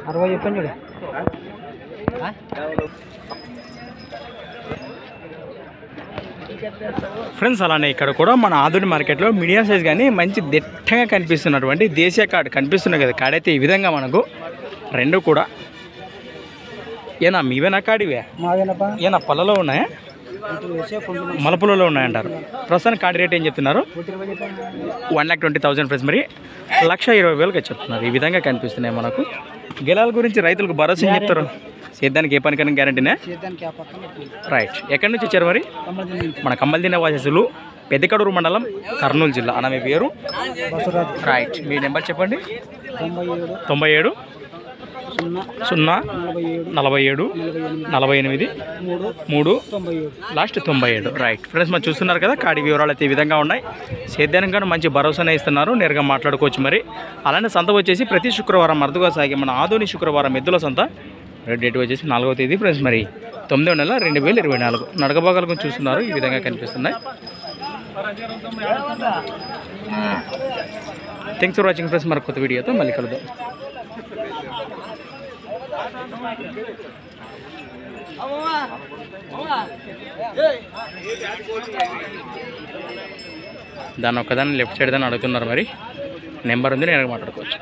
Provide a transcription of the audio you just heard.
60 చెప్పండి చూడు. ఫ్రెండ్స్ అలానే ఇక్కడ కూడా మన ఆధునిక మార్కెట్లో మీడియం సైజ్ కానీ మంచి దిట్టంగా కనిపిస్తున్నటువంటి దేశీయ కార్డు కనిపిస్తున్నాయి కదా. కాడైతే ఈ విధంగా మనకు రెండు కూడా ఏనా మీవేనా కాడివే మాదేనప్పా. ఏనా పళ్ళలో ఉన్నాయా మలపులలో ఉన్నాయంటారు. ప్రస్తుతానికి కార్డు రేట్ ఏం చెప్తున్నారు? 1,20,000 ఫ్రెండ్స్. మరి 1,20,000కి చెప్తున్నారు. ఈ విధంగా కనిపిస్తున్నాయి మనకు. గెలాల గురించి రైతులకు భరోసా ఏం చెప్తారు? సేద్యానికి ఏ పనికైనా గ్యారంటీనే? రైట్. ఎక్కడి నుంచి వచ్చారు మరి? మన కమ్మల్దిన వాసస్సులు, పెద్దకడూరు మండలం, కర్నూలు జిల్లా. అన్న మీ పేరు? రైట్. మీ నెంబర్ చెప్పండి. 97 0 47 48 3 లాస్ట్ 97. రైట్ ఫ్రెండ్స్, మనం చూస్తున్నారు కదా కాడి వివరాలు అయితే ఈ విధంగా ఉన్నాయి. సేద్యానికి కానీ మంచి భరోసానే ఇస్తున్నారు. నేరుగా మాట్లాడుకోవచ్చు. మరి అలానే సంత వచ్చేసి ప్రతి శుక్రవారం అరుదుగా సాగే మన ఆధునిక శుక్రవారం ఎద్దుల సంత. డేట్ వచ్చేసి 4వ తేదీ ఫ్రెండ్స్. మరి 9వ నెల 2024. నడక భాగాల గురించి చూస్తున్నారు. ఈ విధంగా కనిపిస్తున్నాయి. Thanks for watching friends. మరి కొత్త వీడియోతో మళ్ళీ కలుద్దాం. దాని ఒక్కదాన్ని లెఫ్ట్ సైడ్ దాన్ని అడుగుతున్నారు. మరి నెంబర్ ఉంది, నేను మాట్లాడుకోవచ్చు.